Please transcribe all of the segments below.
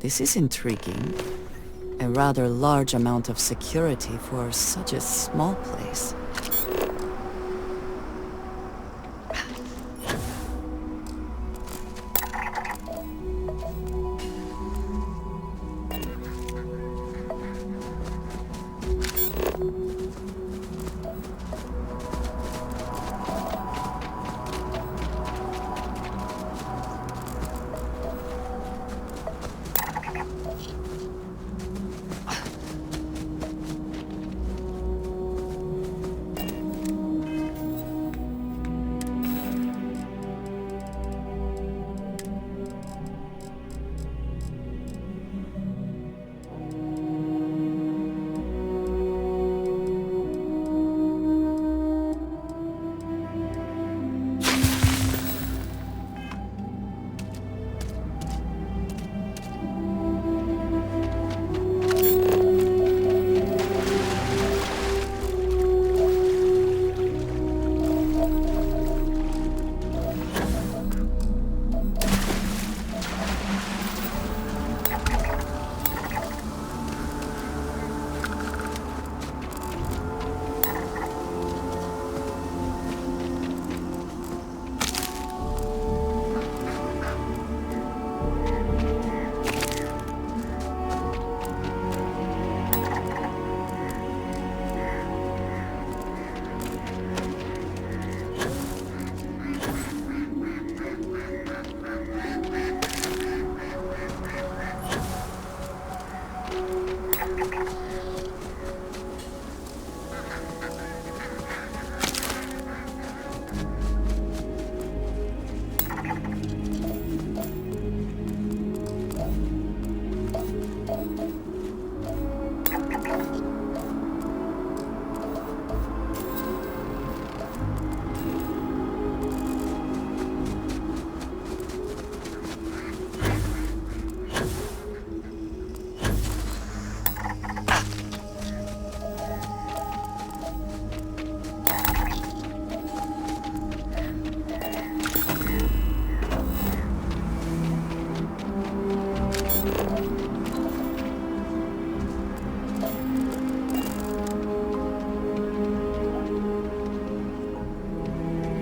This is intriguing. A rather large amount of security for such a small place.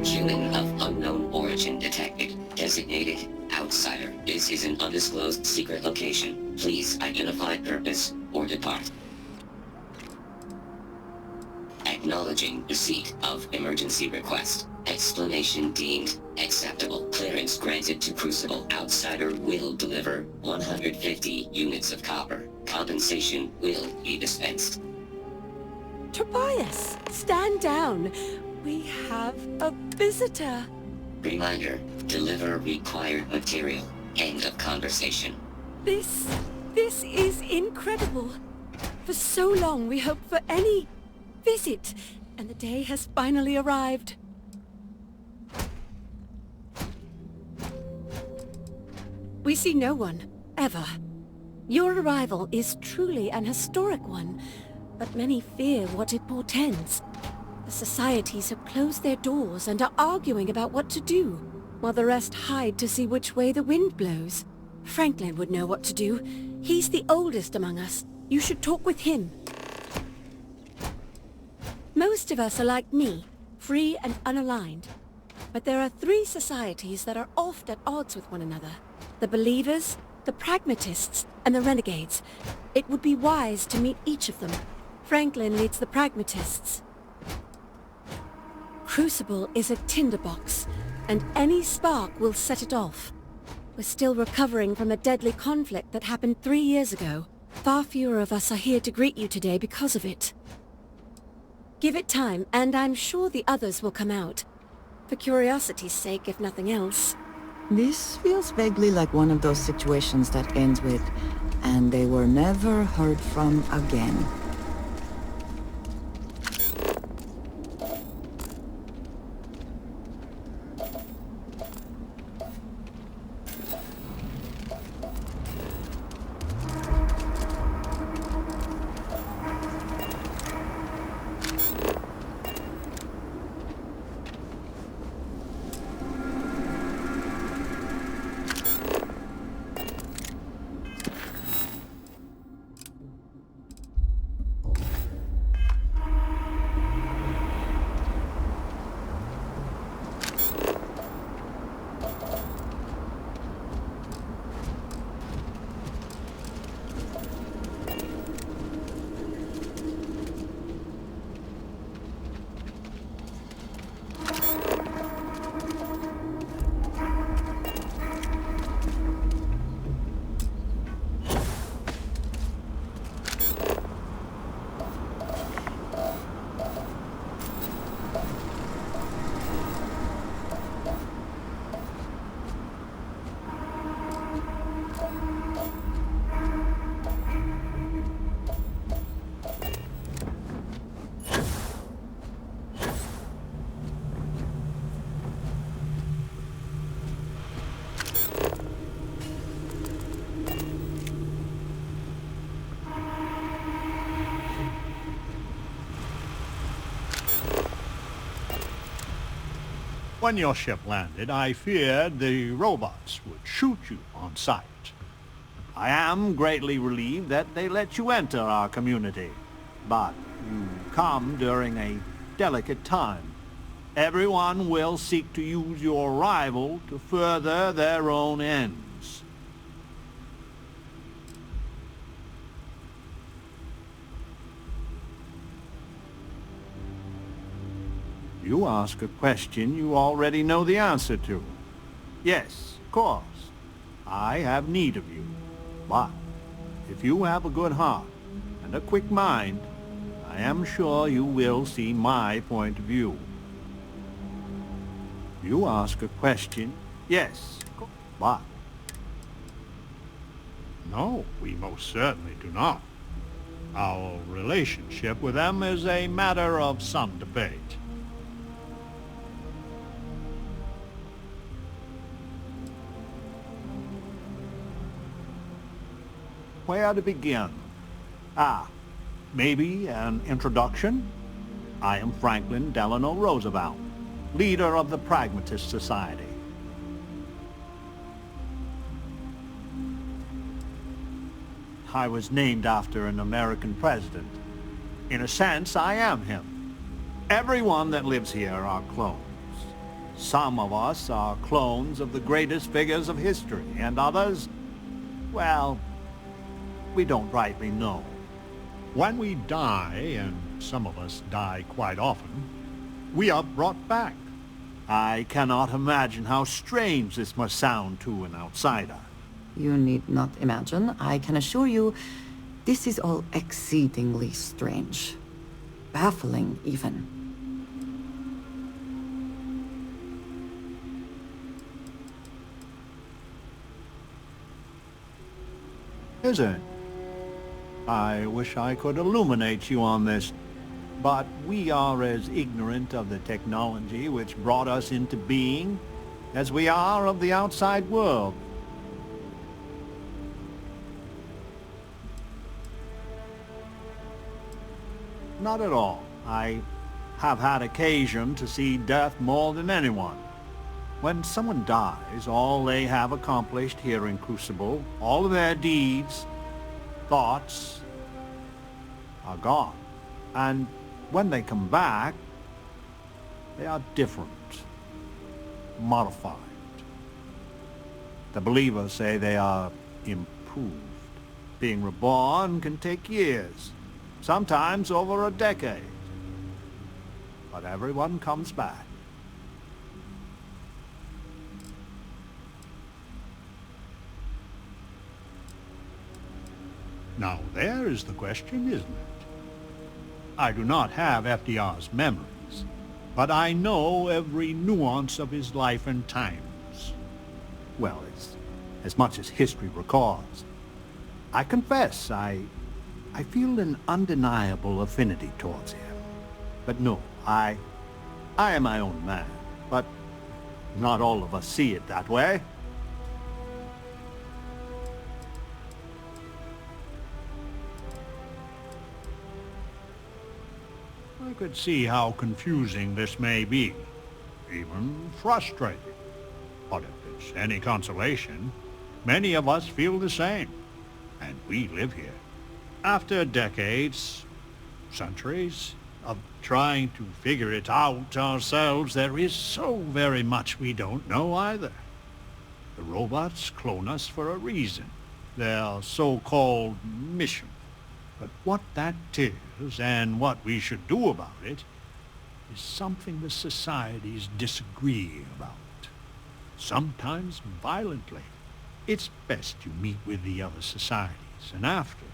Human of unknown origin detected. Designated outsider. This is an undisclosed secret location. Please identify purpose or depart. Acknowledging receipt of emergency request. Explanation deemed acceptable. Clearance granted to Crucible. Outsider will deliver 150 units of copper. Compensation will be dispensed. Tobias, stand down. We have a visitor. Reminder, deliver required material. End of conversation. This is incredible. For so long we hoped for any visit, and the day has finally arrived. We see no one, ever. Your arrival is truly an historic one, but many fear what it portends. The societies have closed their doors and are arguing about what to do, while the rest hide to see which way the wind blows. Franklin would know what to do. He's the oldest among us. You should talk with him. Most of us are like me, free and unaligned. But there are three societies that are oft at odds with one another. The Believers, the Pragmatists, and the Renegades. It would be wise to meet each of them. Franklin leads the Pragmatists. Crucible is a tinderbox, and any spark will set it off. We're still recovering from a deadly conflict that happened 3 years ago. Far fewer of us are here to greet you today because of it. Give it time, and I'm sure the others will come out. For curiosity's sake, if nothing else. This feels vaguely like one of those situations that ends with, and they were never heard from again. When your ship landed, I feared the robots would shoot you on sight. I am greatly relieved that they let you enter our community, but you come during a delicate time. Everyone will seek to use your arrival to further their own ends. You ask a question you already know the answer to. Yes, of course. I have need of you. But if you have a good heart and a quick mind, I am sure you will see my point of view. You ask a question. Yes, but... No, we most certainly do not. Our relationship with them is a matter of some debate. Where to begin? Maybe an introduction? I am Franklin Delano Roosevelt, leader of the Pragmatist Society. I was named after an American president. In a sense, I am him. Everyone that lives here are clones. Some of us are clones of the greatest figures of history, and others, well, we don't rightly know. When we die, and some of us die quite often, we are brought back. I cannot imagine how strange this must sound to an outsider. You need not imagine. I can assure you, this is all exceedingly strange. Baffling, even. Is it? I wish I could illuminate you on this, but we are as ignorant of the technology which brought us into being as we are of the outside world. Not at all. I have had occasion to see death more than anyone. When someone dies, all they have accomplished here in Crucible, all of their deeds, thoughts, are gone. And when they come back, they are different, modified. The believers say they are improved. Being reborn can take years, sometimes over a decade. But everyone comes back. Now there is the question, isn't it? I do not have FDR's memories, but I know every nuance of his life and times. Well, as much as history records. I confess, I feel an undeniable affinity towards him. But no, I am my own man, but not all of us see it that way. I could see how confusing this may be, even frustrating. But if it's any consolation, many of us feel the same, and we live here. After decades, centuries, of trying to figure it out ourselves, there is so very much we don't know either. The robots clone us for a reason, their so-called mission. But what that is, and what we should do about it, is something the societies disagree about. Sometimes violently. It's best you meet with the other societies, and after,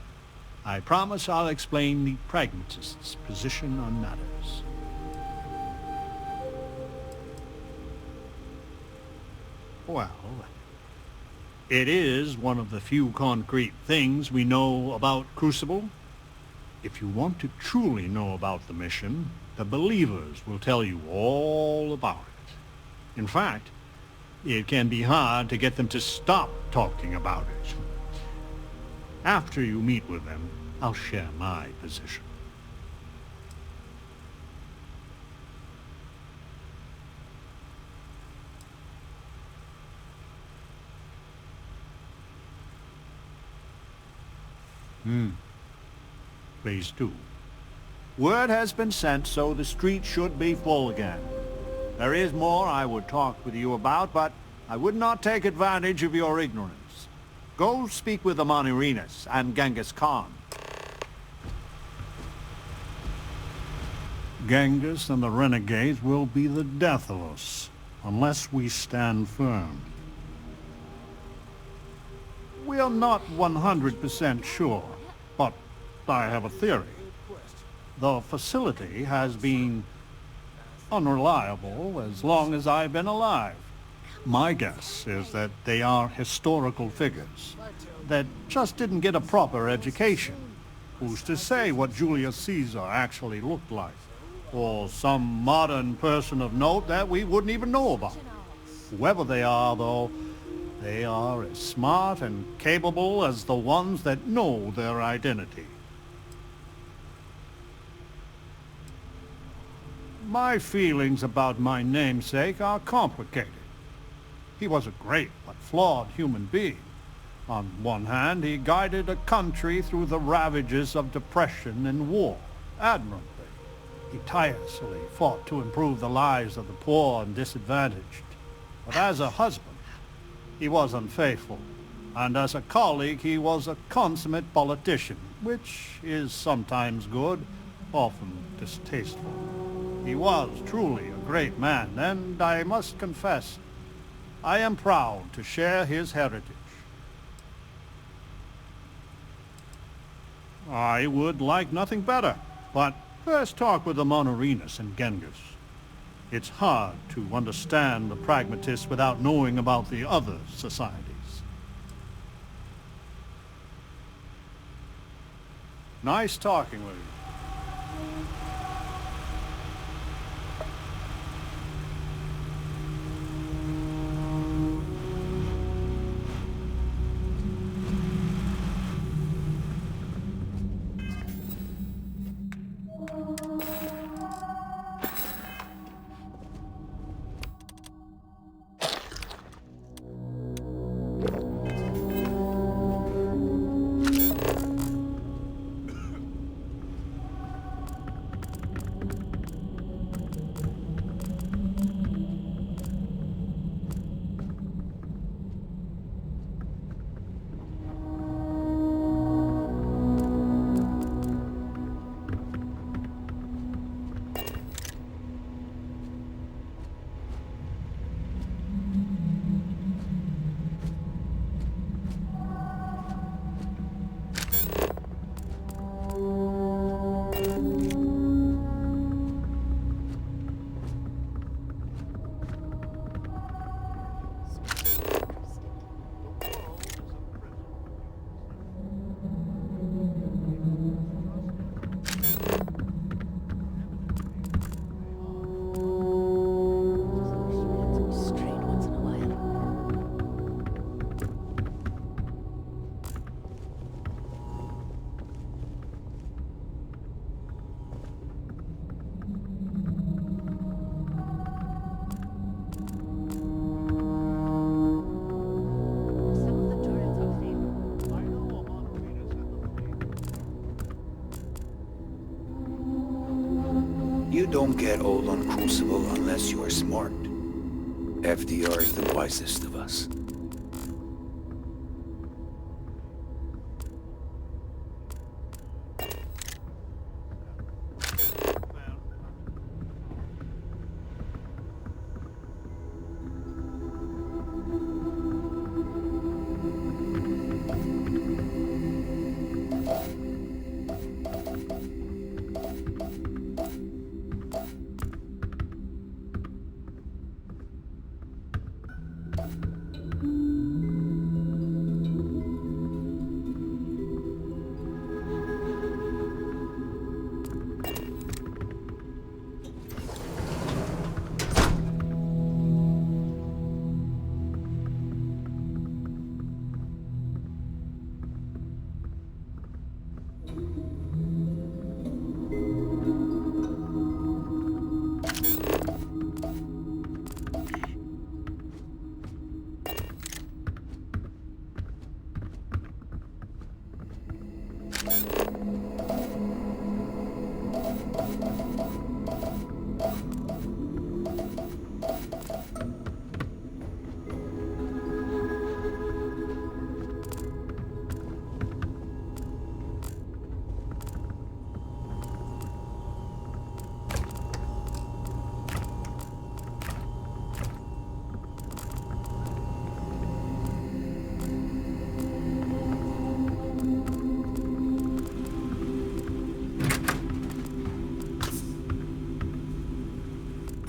I promise I'll explain the pragmatists' position on matters. Well, it is one of the few concrete things we know about Crucible. If you want to truly know about the mission, the believers will tell you all about it. In fact, it can be hard to get them to stop talking about it. After you meet with them, I'll share my position. Please do. Word has been sent, so the street should be full again. There is more I would talk with you about, but I would not take advantage of your ignorance. Go speak with the Monerinas and Genghis Khan. Genghis and the renegades will be the death of us, unless we stand firm. We are not 100% sure, but I have a theory. The facility has been unreliable as long as I've been alive. My guess is that they are historical figures that just didn't get a proper education. Who's to say what Julius Caesar actually looked like? Or some modern person of note that we wouldn't even know about. Whoever they are, though, they are as smart and capable as the ones that know their identity. My feelings about my namesake are complicated. He was a great but flawed human being. On one hand, he guided a country through the ravages of depression and war admirably. He tirelessly fought to improve the lives of the poor and disadvantaged. But as a husband, he was unfaithful. And as a colleague, he was a consummate politician, which is sometimes good, often distasteful. He was truly a great man, and I must confess, I am proud to share his heritage. I would like nothing better, but first talk with the Monerinas and Genghis. It's hard to understand the pragmatists without knowing about the other societies. Nice talking with you. You don't get old on Crucible unless you are smart. FDR is the wisest of us.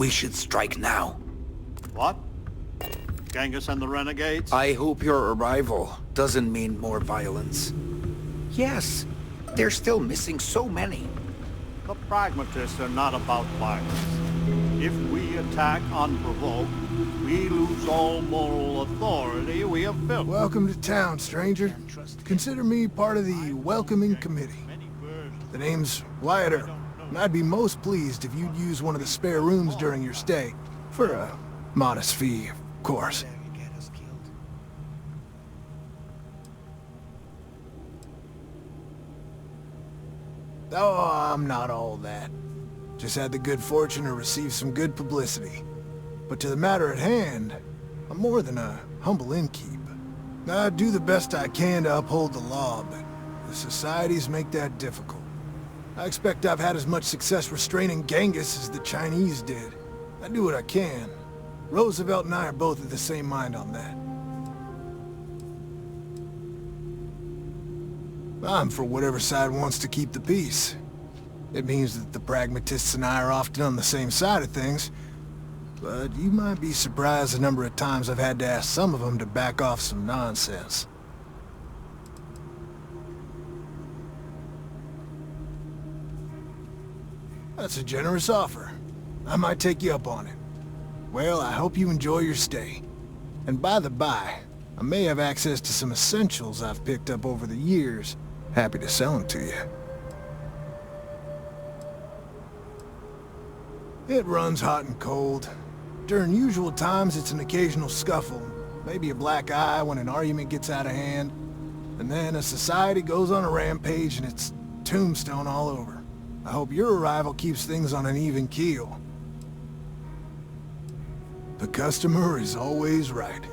We should strike now. What? Genghis and the renegades? I hope your arrival doesn't mean more violence. Yes, they're still missing so many. The pragmatists are not about violence. If we attack unprovoked, we lose all moral authority we have built. Welcome to town, stranger. Consider me part of the welcoming committee. The name's Wyatt Earp, and I'd be most pleased if you'd use one of the spare rooms during your stay. For a modest fee, of course. Oh, I'm not all that. Just had the good fortune to receive some good publicity. But to the matter at hand, I'm more than a humble innkeep. I do the best I can to uphold the law, but the societies make that difficult. I expect I've had as much success restraining Genghis as the Chinese did. I do what I can. Roosevelt and I are both of the same mind on that. I'm for whatever side wants to keep the peace. It means that the pragmatists and I are often on the same side of things, but you might be surprised the number of times I've had to ask some of them to back off some nonsense. That's a generous offer. I might take you up on it. Well, I hope you enjoy your stay. And by the by, I may have access to some essentials I've picked up over the years. Happy to sell them to you. It runs hot and cold. During usual times, it's an occasional scuffle, maybe a black eye when an argument gets out of hand, and then a society goes on a rampage and it's tombstone all over. I hope your arrival keeps things on an even keel. The customer is always right.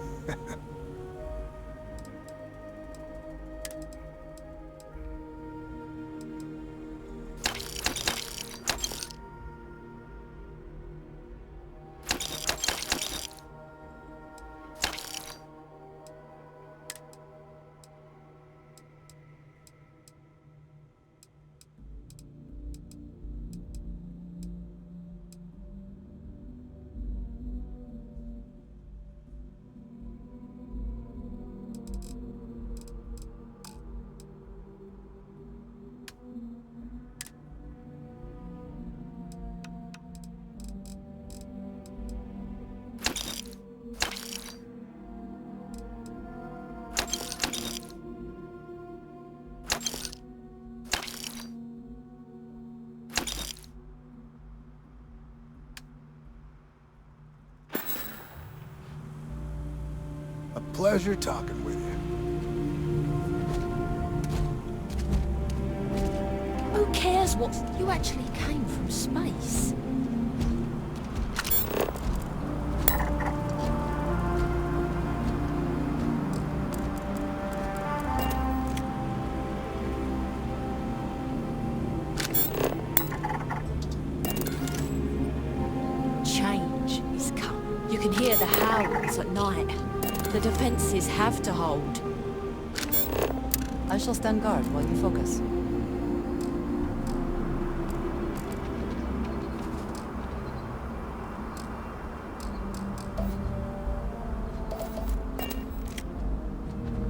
A pleasure talking with you. Who cares what... You actually came from space. Change is come. You can hear the howls at night. The defenses have to hold. I shall stand guard while you focus.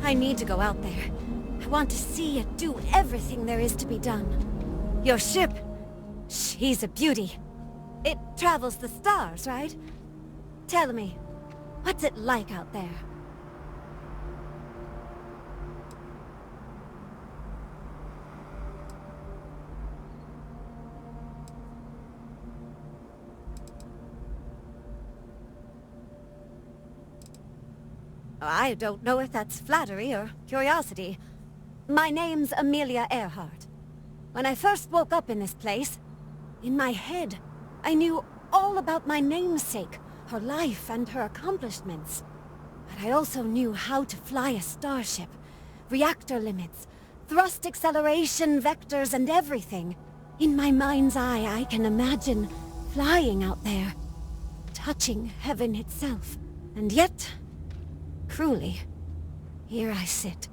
I need to go out there. I want to see it do everything there is to be done. Your ship, she's a beauty. It travels the stars, right? Tell me, what's it like out there? I don't know if that's flattery or curiosity. My name's Amelia Earhart. When I first woke up in this place, in my head, I knew all about my namesake, her life and her accomplishments. But I also knew how to fly a starship, reactor limits, thrust acceleration vectors and everything. In my mind's eye, I can imagine flying out there, touching heaven itself. And yet, cruelly, here I sit.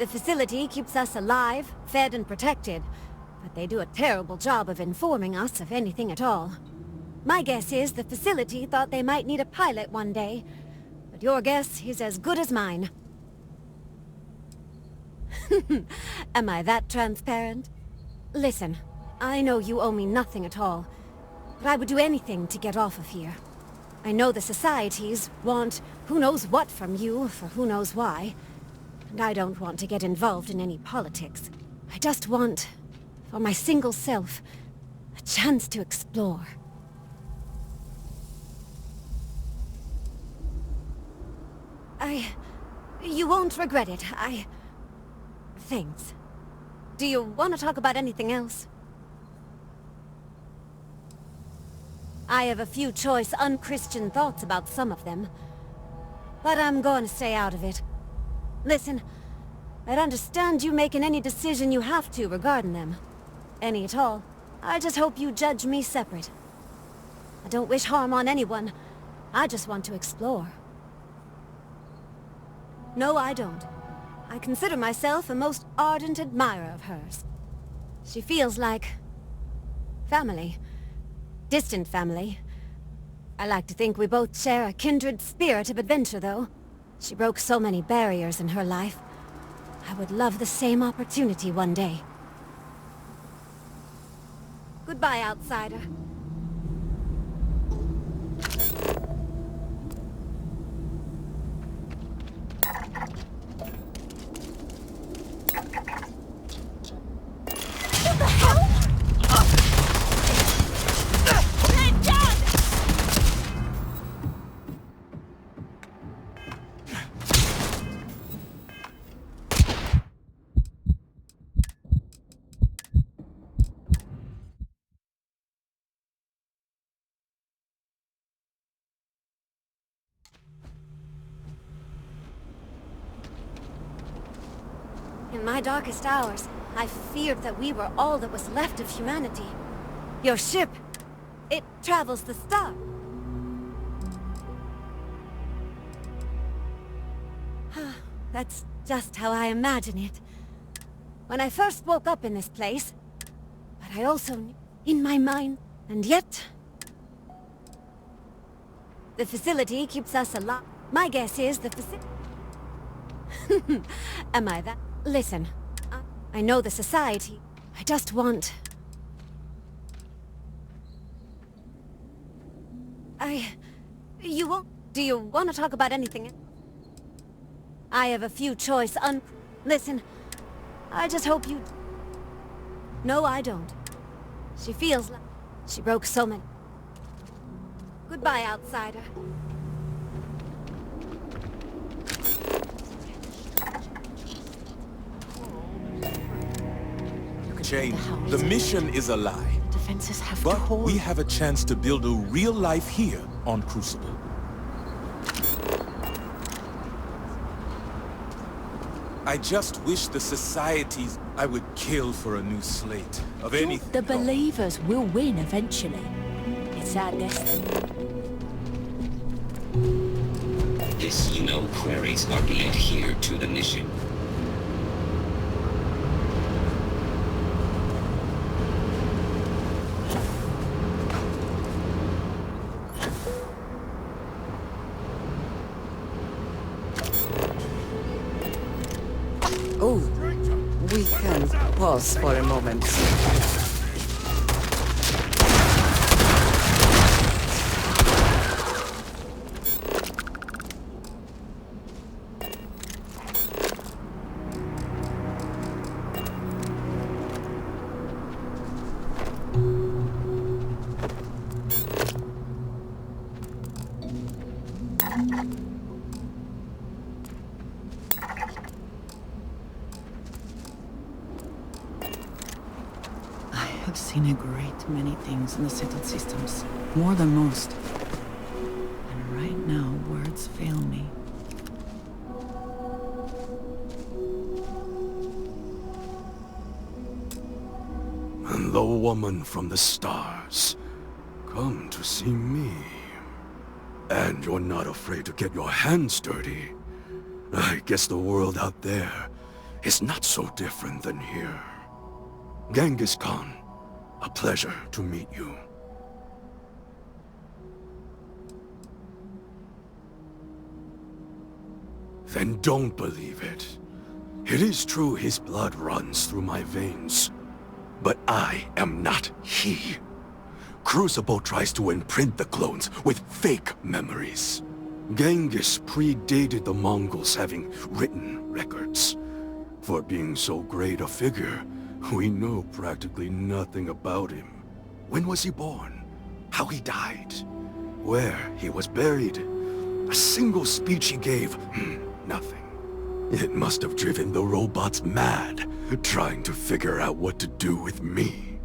The facility keeps us alive, fed and protected, but they do a terrible job of informing us of anything at all. My guess is the facility thought they might need a pilot one day, but your guess is as good as mine. Am I that transparent? Listen, I know you owe me nothing at all, but I would do anything to get off of here. I know the societies want who knows what from you for who knows why, and I don't want to get involved in any politics. I just want, for my single self, a chance to explore. You won't regret it. Thanks. Do you want to talk about anything else? I have a few choice, unchristian thoughts about some of them, but I'm going to stay out of it. Listen, I'd understand you making any decision you have to regarding them. Any at all. I just hope you judge me separate. I don't wish harm on anyone. I just want to explore. No, I don't. I consider myself a most ardent admirer of hers. She feels like family. Distant family. I like to think we both share a kindred spirit of adventure, though. She broke so many barriers in her life. I would love the same opportunity one day. Goodbye, outsider. What the hell? Get down! In my darkest hours, I feared that we were all that was left of humanity. Your ship, it travels the star. That's just how I imagine it. When I first woke up in this place, but I also knew in my mind, and yet... The facility keeps us alive. My guess is the facility... Am I that... Listen, I know the society. I just want... You won't... Do you want to talk about anything? I have a few choice Listen, I just hope you... No, I don't. She feels like... She broke so many... Goodbye, outsider. Jane, the mission is a lie. Defenses have to But hold. we have a chance to build a real life here on Crucible. I just wish the societies I would kill for a new slate of anything. The believers will win eventually. It's our destiny. This, queries are being adhered to the mission. Oh, we can pause for a moment. I've seen a great many things in the settled systems, more than most. And right now, words fail me. And the woman from the stars, come to see me. And you're not afraid to get your hands dirty. I guess the world out there is not so different than here. Genghis Khan, a pleasure to meet you. Then don't believe it. It is true his blood runs through my veins. But I am not he. Crucible tries to imprint the clones with fake memories. Genghis predated the Mongols having written records. For being so great a figure, we know practically nothing about him. When was he born? How he died? Where he was buried? A single speech he gave? Nothing. It must have driven the robots mad, trying to figure out what to do with me.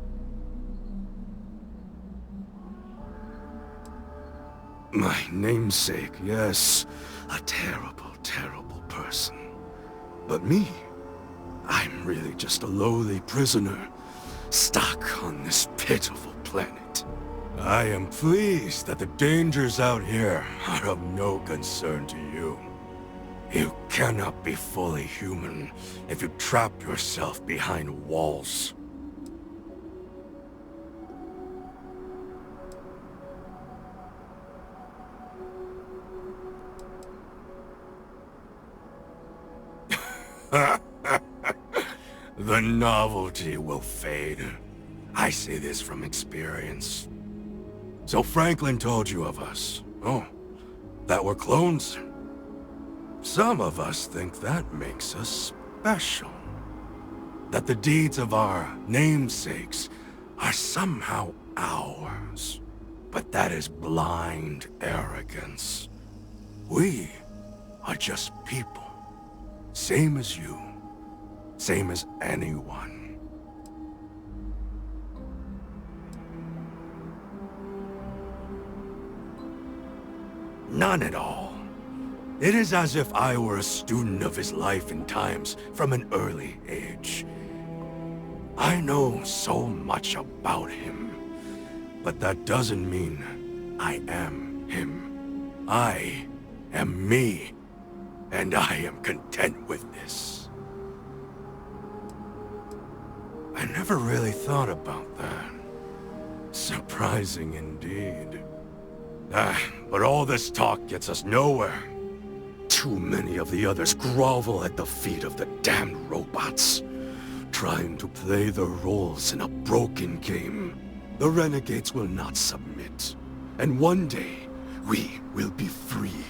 My namesake, yes, a terrible, terrible person. But me, I'm really just a lowly prisoner, stuck on this pitiful planet. I am pleased that the dangers out here are of no concern to you. You cannot be fully human if you trap yourself behind walls. The novelty will fade. I say this from experience. So Franklin told you of us. Oh, that we're clones? Some of us think that makes us special. That the deeds of our namesakes are somehow ours. But that is blind arrogance. We are just people. Same as you. Same as anyone. None at all. It is as if I were a student of his life and times from an early age. I know so much about him, but that doesn't mean I am him. I am me, and I am content with this. I never really thought about that. Surprising indeed. But all this talk gets us nowhere. Too many of the others grovel at the feet of the damned robots, trying to play their roles in a broken game. The renegades will not submit, and one day, we will be free.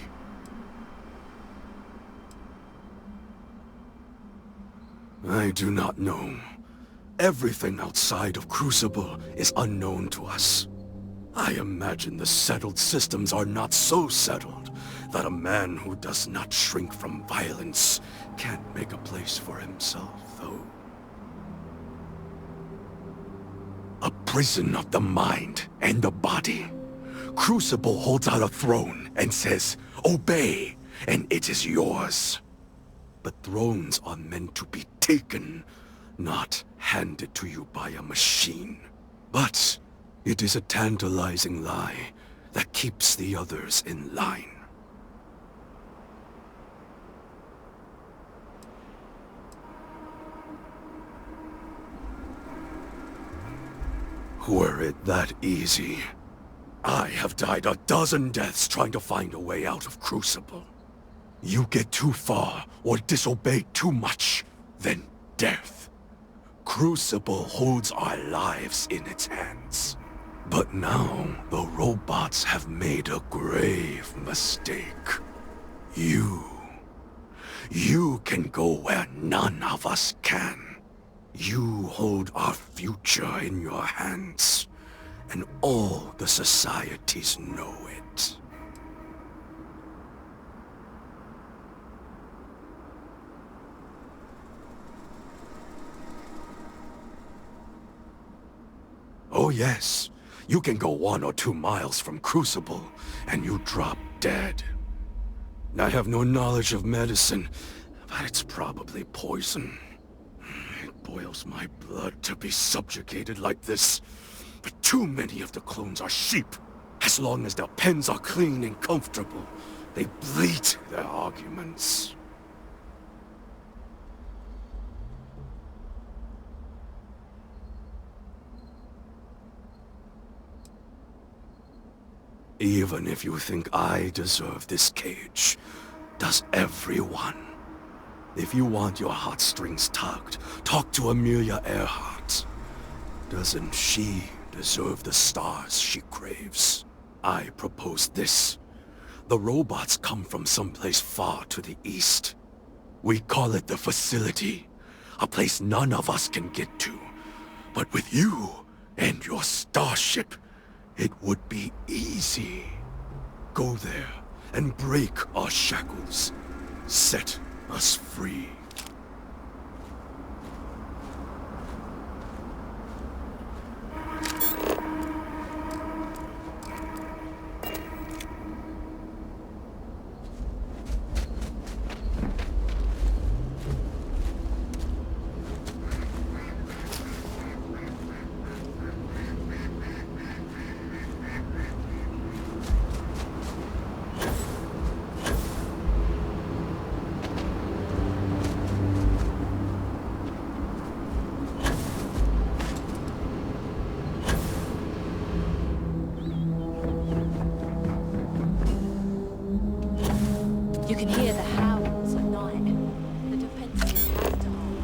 I do not know. Everything outside of Crucible is unknown to us. I imagine the settled systems are not so settled that a man who does not shrink from violence can't make a place for himself, though. A prison of the mind and the body. Crucible holds out a throne and says, "Obey, and it is yours." But thrones are meant to be taken, not handed to you by a machine. But it is a tantalizing lie that keeps the others in line. Were it that easy, I have died a dozen deaths trying to find a way out of Crucible. You get too far or disobey too much, then death. Crucible holds our lives in its hands. But now, the robots have made a grave mistake. You can go where none of us can. You hold our future in your hands, and all the societies know it. Oh yes, you can go 1 or 2 miles from Crucible, and you drop dead. I have no knowledge of medicine, but it's probably poison. It boils my blood to be subjugated like this. But too many of the clones are sheep. As long as their pens are clean and comfortable, they bleat their arguments. Even if you think I deserve this cage, does everyone? If you want your heartstrings tugged, talk to Amelia Earhart. Doesn't she deserve the stars she craves? I propose this. The robots come from someplace far to the east. We call it the Facility, a place none of us can get to. But with you and your starship, it would be easy. Go there and break our shackles. Set us free. You can hear the howls at night. The defenses have to hold.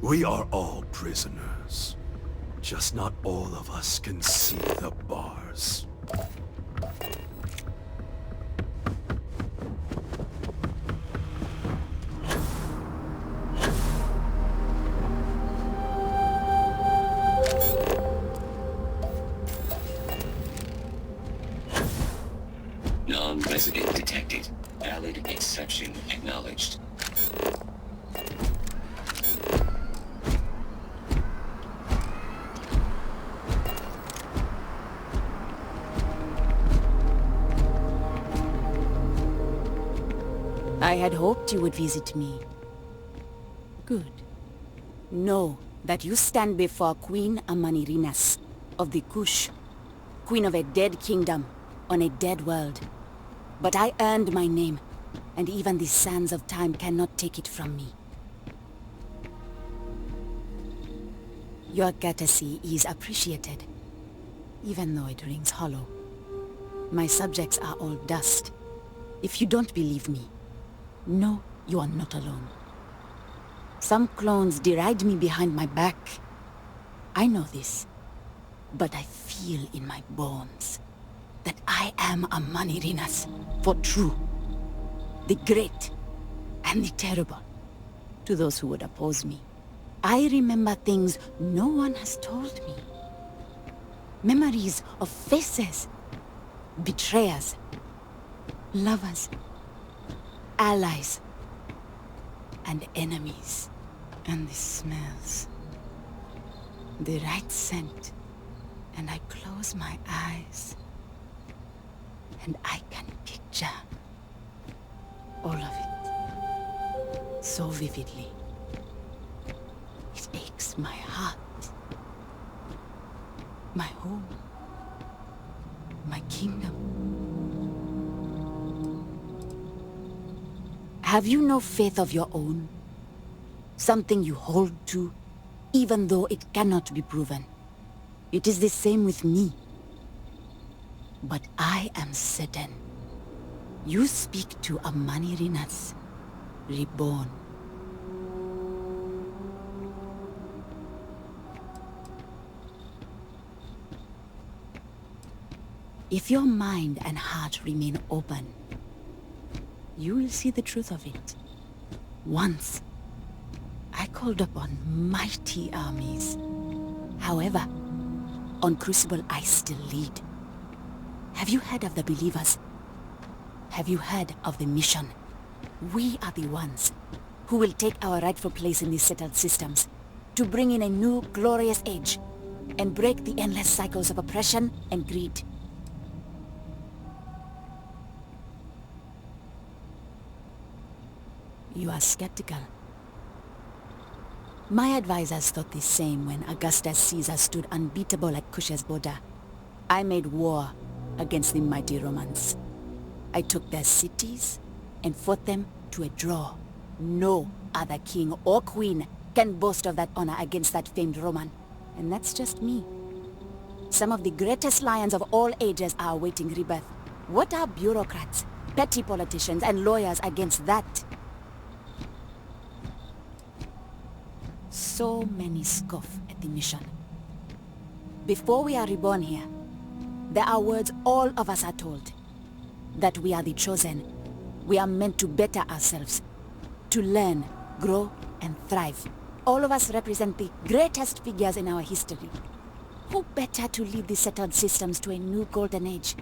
We are all prisoners. Just not all of us can see the bars. Non-resident detected. Valid exception acknowledged. I had hoped you would visit me. Good. Know that you stand before Queen Amanirinas of the Kush, queen of a dead kingdom on a dead world. But I earned my name, and even the sands of time cannot take it from me. Your courtesy is appreciated, even though it rings hollow. My subjects are all dust. If you don't believe me, no, you are not alone. Some clones deride me behind my back. I know this, but I feel in my bones that I am a Manirinas for true. The great and the terrible to those who would oppose me. I remember things no one has told me. Memories of faces, betrayers, lovers, allies, and enemies. And the smells. The right scent. And I close my eyes. And I can picture all of it so vividly. It aches my heart. My home. My kingdom. Have you no faith of your own? Something you hold to, even though it cannot be proven. It is the same with me. But I am certain. You speak to a Manirinas, reborn. If your mind and heart remain open, you will see the truth of it. Once, I called upon mighty armies. However, on Crucible I still lead. Have you heard of the believers? Have you heard of the mission? We are the ones who will take our rightful place in these settled systems to bring in a new glorious age and break the endless cycles of oppression and greed. You are skeptical. My advisors thought the same when Augustus Caesar stood unbeatable at Kush's border. I made war against the mighty Romans. I took their cities and fought them to a draw. No other king or queen can boast of that honor against that famed Roman. And that's just me. Some of the greatest lions of all ages are awaiting rebirth. What are bureaucrats, petty politicians, and lawyers against that? So many scoff at the mission. Before we are reborn here, there are words all of us are told. That we are the chosen. We are meant to better ourselves. To learn, grow, and thrive. All of us represent the greatest figures in our history. Who better to lead the settled systems to a new golden age?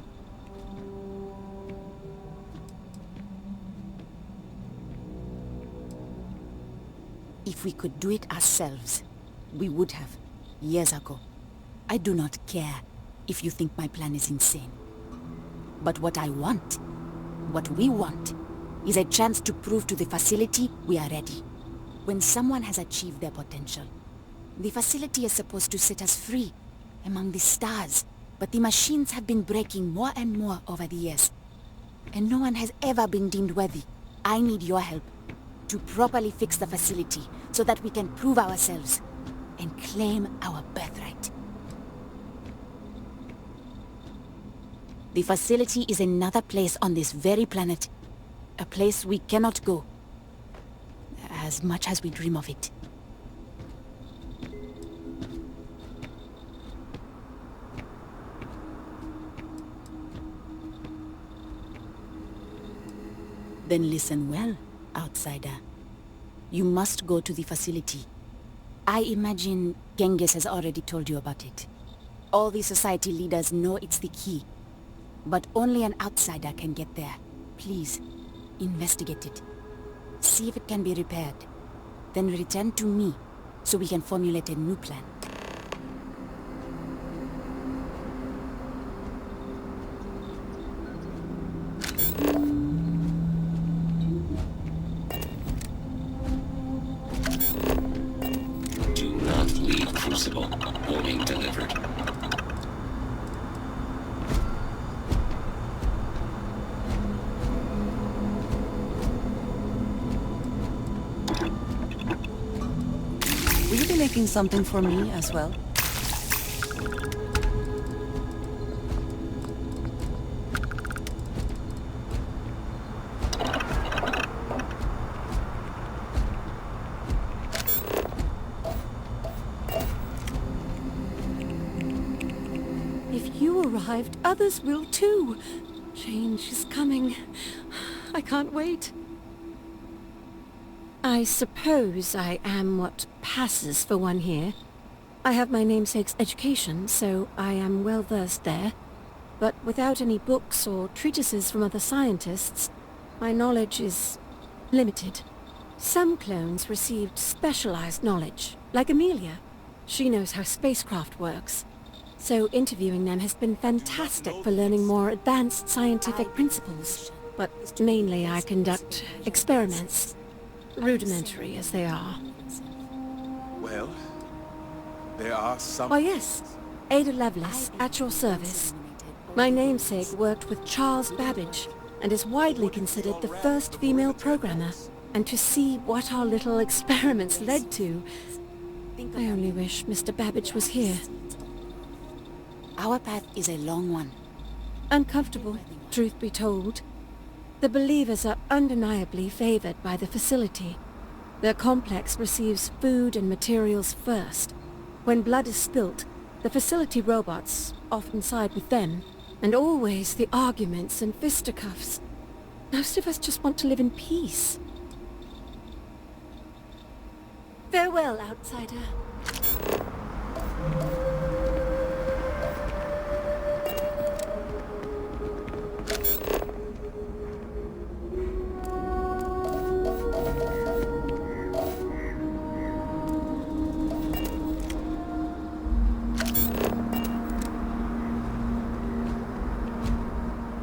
If we could do it ourselves, we would have, years ago. I do not care if you think my plan is insane. But what I want, what we want, is a chance to prove to the facility we are ready. When someone has achieved their potential, the facility is supposed to set us free among the stars. But the machines have been breaking more and more over the years. And no one has ever been deemed worthy. I need your help to properly fix the facility so that we can prove ourselves and claim our birthright. The facility is another place on this very planet. A place we cannot go, as much as we dream of it. Then listen well, outsider. You must go to the facility. I imagine Genghis has already told you about it. All the society leaders know it's the key. But only an outsider can get there. Please, investigate it. See if it can be repaired. Then return to me, so we can formulate a new plan. Do not leave Crucible. Warning delivered. Will you be making something for me as well? If you arrived, others will too. Change is coming. I can't wait. I suppose I am what passes for one here. I have my namesake's education, so I am well versed there. But without any books or treatises from other scientists, my knowledge is limited. Some clones received specialized knowledge, like Amelia. She knows how spacecraft works. So interviewing them has been fantastic for learning more advanced scientific principles. But mainly I conduct experiments, rudimentary as they are. Well, there are some... Oh yes, Ada Lovelace, at your service. My namesake worked with Charles Babbage, and is widely considered the first female programmer. And to see what our little experiments led to, I only wish Mr. Babbage was here. Our path is a long one. Uncomfortable, truth be told. The believers are undeniably favored by the facility. Their complex receives food and materials first. When blood is spilt, the facility robots often side with them, and always the arguments and fisticuffs. Most of us just want to live in peace. Farewell, outsider.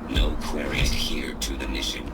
No queries adhere to the mission.